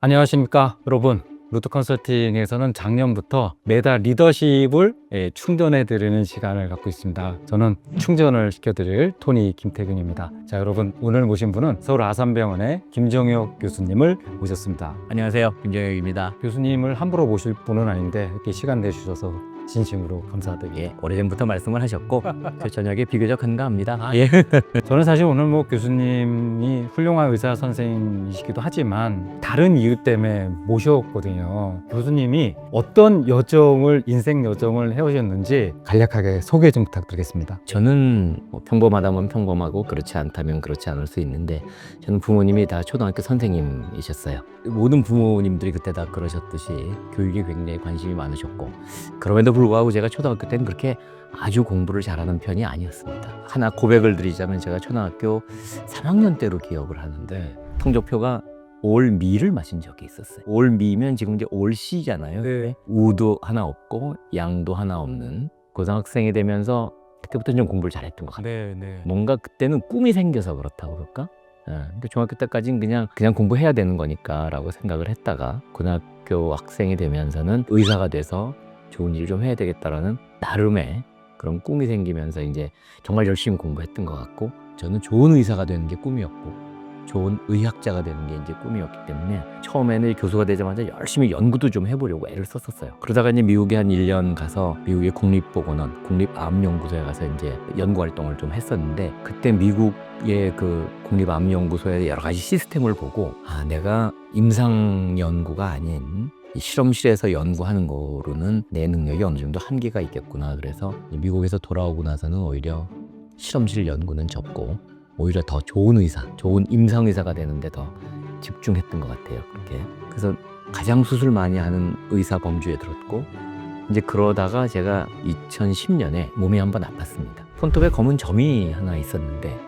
안녕하십니까 여러분. 루트 컨설팅에서는 작년부터 매달 리더십을 충전해 드리는 시간을 갖고 있습니다. 저는 충전을 시켜드릴 토니 김태균입니다. 자, 여러분, 오늘 모신 분은 서울 아산병원의 김정혁 교수님을 모셨습니다. 안녕하세요, 김정혁입니다. 교수님을 함부로 모실 분은 아닌데 이렇게 시간 내주셔서 진심으로 감사드립니다. 예, 오래전부터 말씀을 하셨고 저 저녁에 비교적 한가합니다. 예. 저는 사실 오늘 교수님이 훌륭한 의사 선생님이시기도 하지만 다른 이유 때문에 모셨거든요. 교수님이 어떤 인생 여정을 해오셨는지 간략하게 소개 좀 부탁드리겠습니다. 저는 평범하다면 평범하고 그렇지 않다면 그렇지 않을 수 있는데 저는 부모님이 다 초등학교 선생님이셨어요. 모든 부모님들이 그때 다 그러셨듯이 교육에 굉장히 관심이 많으셨고 그럼에도 불구하고 제가 초등학교 때는 그렇게 아주 공부를 잘하는 편이 아니었습니다. 하나 고백을 드리자면 제가 초등학교 3학년 때로 기억을 하는데 성적표가 올미를 마신 적이 있었어요. 올미면 지금 이제 올시잖아요. 네. 우도 하나 없고 양도 하나 없는 고등학생이 되면서 그때부터 좀 공부를 잘했던 것 같아요. 네. 뭔가 그때는 꿈이 생겨서 그렇다고 그럴까? 근데 중학교 때까지는 그냥 공부해야 되는 거니까 라고 생각을 했다가 고등학교 학생이 되면서는 의사가 돼서 좋은 일을 좀 해야 되겠다라는 나름의 그런 꿈이 생기면서 이제 정말 열심히 공부했던 것 같고 저는 좋은 의사가 되는 게 꿈이었고 좋은 의학자가 되는 게 이제 꿈이었기 때문에 처음에는 교수가 되자마자 열심히 연구도 좀 해보려고 애를 썼었어요. 그러다가 이제 미국에 한 1년 가서 미국의 국립보건원, 국립암연구소에 가서 이제 연구 활동을 좀 했었는데 그때 미국의 그 국립암연구소의 여러 가지 시스템을 보고 내가 임상 연구가 아닌 이 실험실에서 연구하는 거로는 내 능력이 어느 정도 한계가 있겠구나. 그래서 미국에서 돌아오고 나서는 오히려 실험실 연구는 접고 오히려 더 좋은 의사, 좋은 임상 의사가 되는데 더 집중했던 것 같아요. 그렇게. 그래서 가장 수술 많이 하는 의사 범주에 들었고 이제 그러다가 제가 2010년에 몸이 한번 아팠습니다. 손톱에 검은 점이 하나 있었는데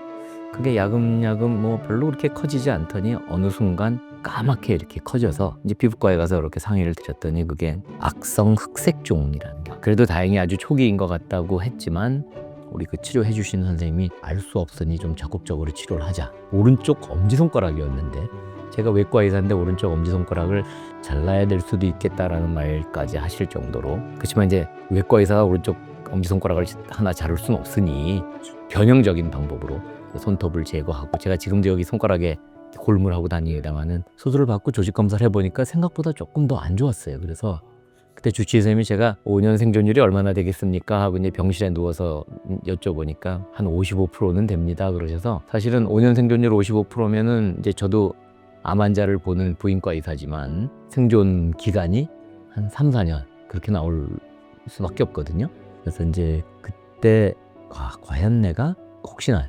그게 야금야금 별로 그렇게 커지지 않더니 어느 순간 까맣게 이렇게 커져서 이제 피부과에 가서 이렇게 상의를 드렸더니 그게 악성 흑색종이라는 게 그래도 다행히 아주 초기인 것 같다고 했지만 우리 그 치료해 주신 선생님이 알 수 없으니 좀 적극적으로 치료를 하자. 오른쪽 엄지손가락이었는데 제가 외과 의사인데 오른쪽 엄지손가락을 잘라야 될 수도 있겠다라는 말까지 하실 정도로 그렇지만 이제 외과 의사가 오른쪽 엄지손가락을 하나 자를 수는 없으니 변형적인 방법으로 손톱을 제거하고 제가 지금도 여기 손가락에 골무를 하고 다니다마는 수술을 받고 조직 검사를 해보니까 생각보다 조금 더 안 좋았어요. 그래서 그때 주치의 선생님이 제가 5년 생존율이 얼마나 되겠습니까? 하고 이제 병실에 누워서 여쭤보니까 한 55%는 됩니다. 그러셔서 사실은 5년 생존율 55%면은 이제 저도 암 환자를 보는 부인과 의사지만 생존 기간이 한 3, 4년 그렇게 나올 수밖에 없거든요. 그래서 이제 그때 과연 내가 혹시나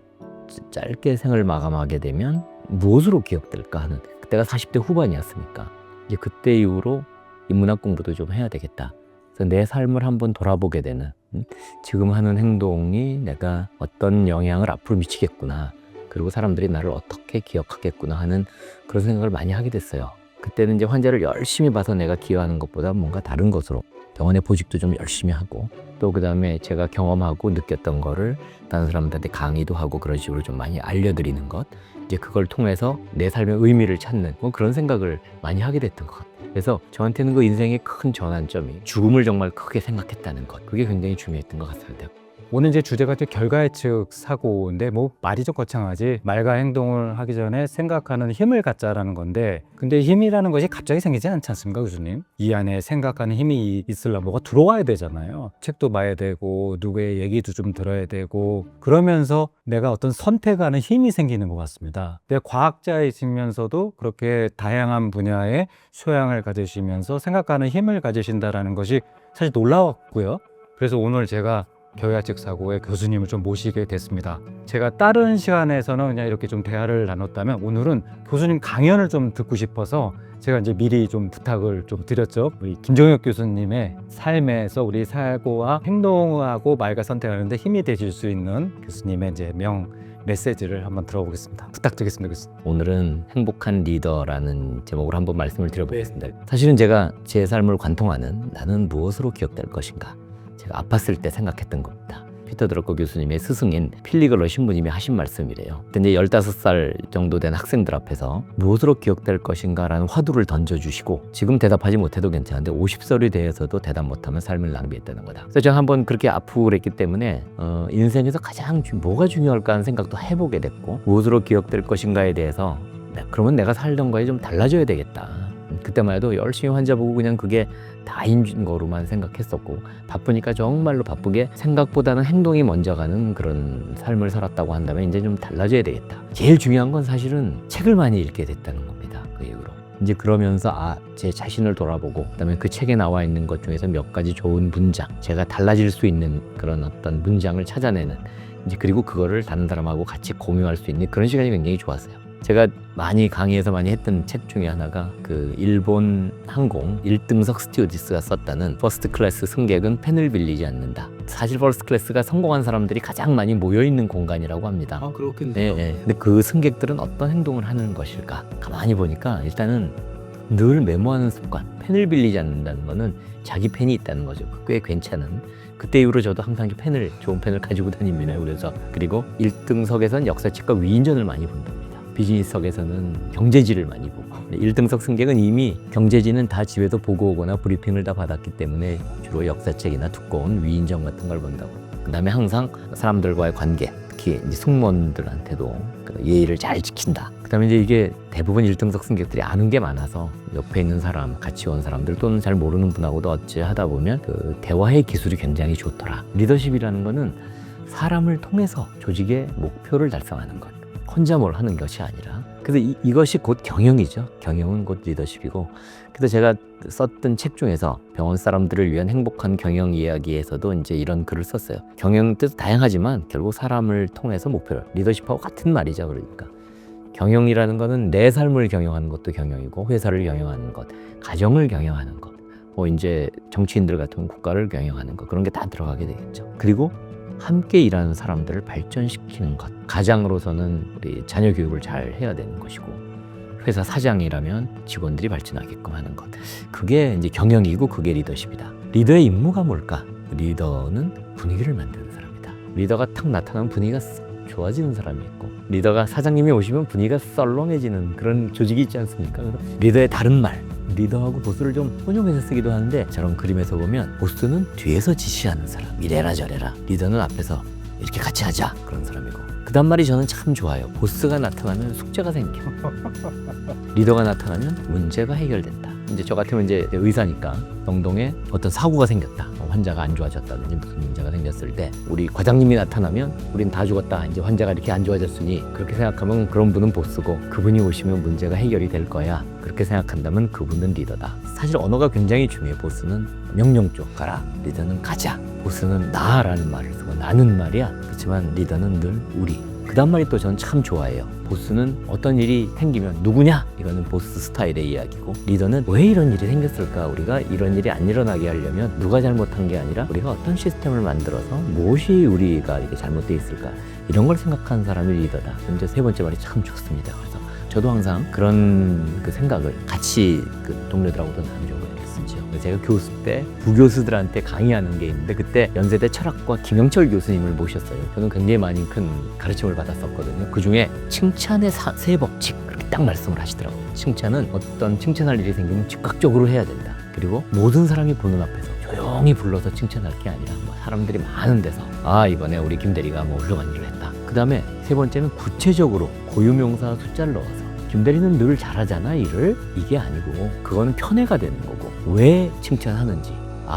짧게 생을 마감하게 되면 무엇으로 기억될까 하는 그때가 40대 후반이었으니까 이제 그때 이후로 인문학 공부도 좀 해야 되겠다. 그래서 내 삶을 한번 돌아보게 되는 지금 하는 행동이 내가 어떤 영향을 앞으로 미치겠구나. 그리고 사람들이 나를 어떻게 기억하겠구나 하는 그런 생각을 많이 하게 됐어요. 그때는 이제 환자를 열심히 봐서 내가 기여하는 것보다 뭔가 다른 것으로 병원의 보직도 좀 열심히 하고 또 그다음에 제가 경험하고 느꼈던 거를 다른 사람들한테 강의도 하고 그런 식으로 좀 많이 알려드리는 것 이제 그걸 통해서 내 삶의 의미를 찾는 그런 생각을 많이 하게 됐던 것 같아요. 그래서 저한테는 그 인생의 큰 전환점이 죽음을 정말 크게 생각했다는 것 그게 굉장히 중요했던 것 같습니다. 오늘 이제 주제가 결과예측 사고인데 말이 좀 거창하지 말과 행동을 하기 전에 생각하는 힘을 갖자라는 건데 근데 힘이라는 것이 갑자기 생기지 않지 않습니까 교수님? 이 안에 생각하는 힘이 있으려면 뭐가 들어와야 되잖아요. 책도 봐야 되고 누구의 얘기도 좀 들어야 되고 그러면서 내가 어떤 선택하는 힘이 생기는 것 같습니다. 근데 과학자이시면서도 그렇게 다양한 분야의 소양을 가지시면서 생각하는 힘을 가지신다는 것이 사실 놀라웠고요. 그래서 오늘 제가 교야측 사고의 교수님을 좀 모시게 됐습니다. 제가 다른 시간에서는 그냥 이렇게 좀 대화를 나눴다면 오늘은 교수님 강연을 좀 듣고 싶어서 제가 이제 미리 좀 부탁을 좀 드렸죠. 우리 김정혁 교수님의 삶에서 우리 사고와 행동하고 말과 선택하는데 힘이 되실 수 있는 교수님의 이제 메시지를 한번 들어보겠습니다. 부탁드리겠습니다, 교수님. 오늘은 행복한 리더라는 제목으로 한번 말씀을 드려보겠습니다. 사실은 제가 제 삶을 관통하는 나는 무엇으로 기억될 것인가 제가 아팠을 때 생각했던 겁니다. 피터 드러커 교수님의 스승인 필리그러 신부님이 하신 말씀이래요. 그때 이제 15살 정도 된 학생들 앞에서 무엇으로 기억될 것인가라는 화두를 던져주시고 지금 대답하지 못해도 괜찮은데 50살이 되어서도 대답 못하면 삶을 낭비했다는 거다. 그래서 제가 한번 그렇게 아프고 그랬기 때문에 인생에서 가장 뭐가 중요할까 하는 생각도 해보게 됐고 무엇으로 기억될 것인가에 대해서 그러면 내가 살던 거에 좀 달라져야 되겠다. 그때만 해도 열심히 환자 보고 그냥 그게 다인 거로만 생각했었고 바쁘니까 정말로 바쁘게 생각보다는 행동이 먼저 가는 그런 삶을 살았다고 한다면 이제 좀 달라져야 되겠다. 제일 중요한 건 사실은 책을 많이 읽게 됐다는 겁니다. 그 이후로. 이제 그러면서 제 자신을 돌아보고 그다음에 그 책에 나와 있는 것 중에서 몇 가지 좋은 문장, 제가 달라질 수 있는 그런 어떤 문장을 찾아내는 이제 그리고 그거를 다른 사람하고 같이 공유할 수 있는 그런 시간이 굉장히 좋았어요. 제가 많이 강의에서 많이 했던 책 중에 하나가 그 일본 항공 1등석 스튜어디스가 썼다는 퍼스트 클래스 승객은 펜을 빌리지 않는다. 사실 퍼스트 클래스가 성공한 사람들이 가장 많이 모여있는 공간이라고 합니다. 그렇겠네요. 네. 근데 그 승객들은 어떤 행동을 하는 것일까? 가만히 보니까 일단은 늘 메모하는 습관, 펜을 빌리지 않는다는 거는 자기 펜이 있다는 거죠. 꽤 괜찮은. 그때 이후로 저도 항상 좋은 펜을 가지고 다닙니다. 그래서 그리고 1등석에서는 역사책과 위인전을 많이 본답니다. 비즈니스석에서는 경제지를 많이 보고 1등석 승객은 이미 경제지는 다 집에서 보고 오거나 브리핑을 다 받았기 때문에 주로 역사책이나 두꺼운 위인전 같은 걸 본다고. 그 다음에 항상 사람들과의 관계, 특히 이제 승무원들한테도 그 예의를 잘 지킨다. 그 다음에 이제 이게 대부분 1등석 승객들이 아는 게 많아서 옆에 있는 사람, 같이 온 사람들 또는 잘 모르는 분하고도 어찌 하다 보면 그 대화의 기술이 굉장히 좋더라. 리더십이라는 거는 사람을 통해서 조직의 목표를 달성하는 것. 혼자 뭘 하는 것이 아니라 그래서 이것이 곧 경영이죠. 경영은 곧 리더십이고 그래서 제가 썼던 책 중에서 병원 사람들을 위한 행복한 경영 이야기에서도 이제 이런 글을 썼어요. 경영 뜻 다양하지만 결국 사람을 통해서 목표를 리더십하고 같은 말이죠. 그러니까 경영이라는 거는 내 삶을 경영하는 것도 경영이고 회사를 경영하는 것, 가정을 경영하는 것, 뭐 이제 정치인들 같은 국가를 경영하는 것 그런 게 다 들어가게 되겠죠. 그리고 함께 일하는 사람들을 발전시키는 것. 가장으로서는 우리 자녀 교육을 잘 해야 되는 것이고 회사 사장이라면 직원들이 발전하게끔 하는 것. 그게 이제 경영이고 그게 리더십이다. 리더의 임무가 뭘까? 리더는 분위기를 만드는 사람이다. 리더가 탁 나타나면 분위기가 좋아지는 사람이 있고 리더가 사장님이 오시면 분위기가 썰렁해지는 그런 조직이 있지 않습니까? 리더의 다른 말. 리더하고 보스를 좀 혼용해서 쓰기도 하는데 저런 그림에서 보면 보스는 뒤에서 지시하는 사람 이래라 저래라 리더는 앞에서 이렇게 같이 하자 그런 사람이고 그 다음 말이 저는 참 좋아요. 보스가 나타나면 숙제가 생겨 리더가 나타나면 문제가 해결된다. 이제 저 같으면 이제 의사니까 병동에 어떤 사고가 생겼다 환자가 안 좋아졌다든지 무슨 문제가 생겼을 때 우리 과장님이 나타나면 우린 다 죽었다 이제 환자가 이렇게 안 좋아졌으니 그렇게 생각하면 그런 분은 보스고 그분이 오시면 문제가 해결이 될 거야 그렇게 생각한다면 그분은 리더다. 사실 언어가 굉장히 중요해. 보스는 명령 쪽 가라 리더는 가자 보스는 나라는 말을 쓰고 나는 말이야. 그렇지만 리더는 늘 우리. 그 다음 말이 또 저는 참 좋아해요. 보스는 어떤 일이 생기면 누구냐? 이거는 보스 스타일의 이야기고 리더는 왜 이런 일이 생겼을까? 우리가 이런 일이 안 일어나게 하려면 누가 잘못한 게 아니라 우리가 어떤 시스템을 만들어서 무엇이 우리가 이렇게 잘못되어 있을까? 이런 걸 생각하는 사람이 리더다. 이제 세 번째 말이 참 좋습니다. 그래서 저도 항상 그런 그 생각을 같이 그 동료들하고도 나누려고 했었죠. 제가 교수 때 부교수들한테 강의하는 게 있는데 그때 연세대 철학과 김영철 교수님을 모셨어요. 저는 굉장히 많이 큰 가르침을 받았었거든요. 그중에 칭찬의 세 법칙 그렇게 딱 말씀을 하시더라고요. 칭찬은 어떤 칭찬할 일이 생기면 즉각적으로 해야 된다. 그리고 모든 사람이 보는 앞에서 조용히 불러서 칭찬할 게 아니라 뭐 사람들이 많은 데서 이번에 우리 김 대리가 뭐 훌륭한 일을 했다. 그 다음에 세 번째는 구체적으로 고유명사 숫자를 넣어서 김 대리는 늘 잘하잖아 일을. 이게 아니고 그거는 편애가 되는 거고 왜 칭찬하는지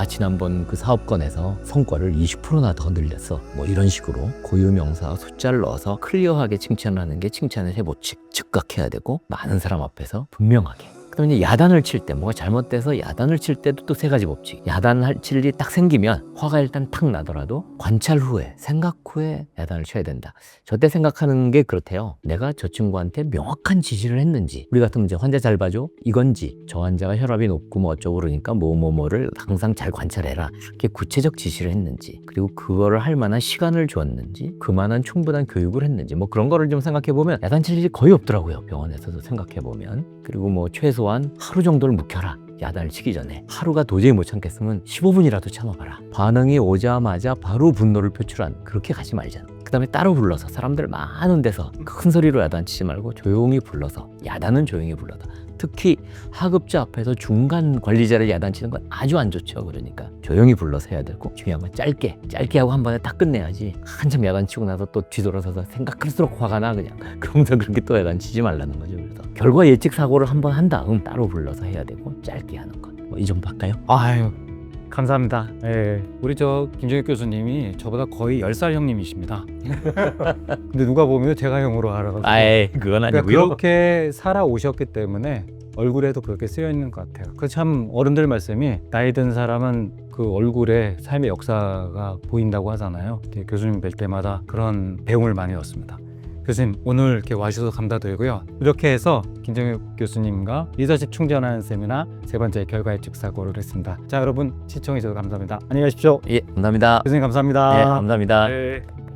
지난번 그 사업건에서 성과를 20%나 더 늘렸어 뭐 이런 식으로 고유명사 숫자를 넣어서 클리어하게 칭찬을 하는 게 칭찬의 세 법칙. 즉각해야 되고 많은 사람 앞에서 분명하게. 그럼 이제 야단을 칠 때 뭐가 잘못돼서 야단을 칠 때도 또 세 가지 법칙. 야단을 칠 일이 딱 생기면 화가 일단 탁 나더라도 관찰 후에 생각 후에 야단을 쳐야 된다. 저때 생각하는 게 그렇대요. 내가 저 친구한테 명확한 지시를 했는지. 우리 같으면 이제 환자 잘 봐줘 이건지 저 환자가 혈압이 높고 뭐 어쩌고 그러니까 뭐를 항상 잘 관찰해라. 이렇게 구체적 지시를 했는지 그리고 그거를 할 만한 시간을 주었는지 그만한 충분한 교육을 했는지 뭐 그런 거를 좀 생각해 보면 야단 칠 일이 거의 없더라고요. 병원에서도 생각해 보면. 그리고 뭐 최소한 하루 정도를 묵혀라. 야단을 치기 전에 하루가 도저히 못 참겠으면 15분이라도 참아봐라. 반응이 오자마자 바로 분노를 표출한 그렇게 가지 말자. 그 다음에 따로 불러서 사람들 많은 데서 큰 소리로 야단치지 말고 조용히 불러서 야단은 조용히 불러다. 특히 하급자 앞에서 중간 관리자를 야단치는 건 아주 안 좋죠. 그러니까 조용히 불러서 해야 되고 중요한 건 짧게 하고 한 번에 딱 끝내야지. 한참 야단치고 나서 또 뒤돌아서서 생각할수록 화가 나 그냥. 그러면서 그렇게 또 야단치지 말라는 거죠. 그래서 결과 예측 사고를 한 번 한 다음 따로 불러서 해야 되고 짧게 하는 것. 뭐 이 정도 할까요? 아유, 감사합니다. 예, 우리 저 김정익 교수님이 저보다 거의 10살 형님이십니다. 근데 누가 보면 제가 형으로 알아가지고 아이 그건 그러니까 아니고요. 그렇게 살아오셨기 때문에 얼굴에도 그렇게 쓰여 있는 것 같아요. 그 참 어른들 말씀이 나이 든 사람은 그 얼굴에 삶의 역사가 보인다고 하잖아요. 이렇게 교수님 뵐 때마다 그런 배움을 많이 얻습니다. 교수님 오늘 이렇게 와주셔서 감사드리고요. 이렇게 해서 김정익 교수님과 리더십 충전하는 세미나 세 번째 결과 예측 사고를 했습니다. 자 여러분 시청해 주셔서 감사합니다. 안녕히 가십시오. 예, 감사합니다. 교수님 감사합니다. 예, 감사합니다. 네.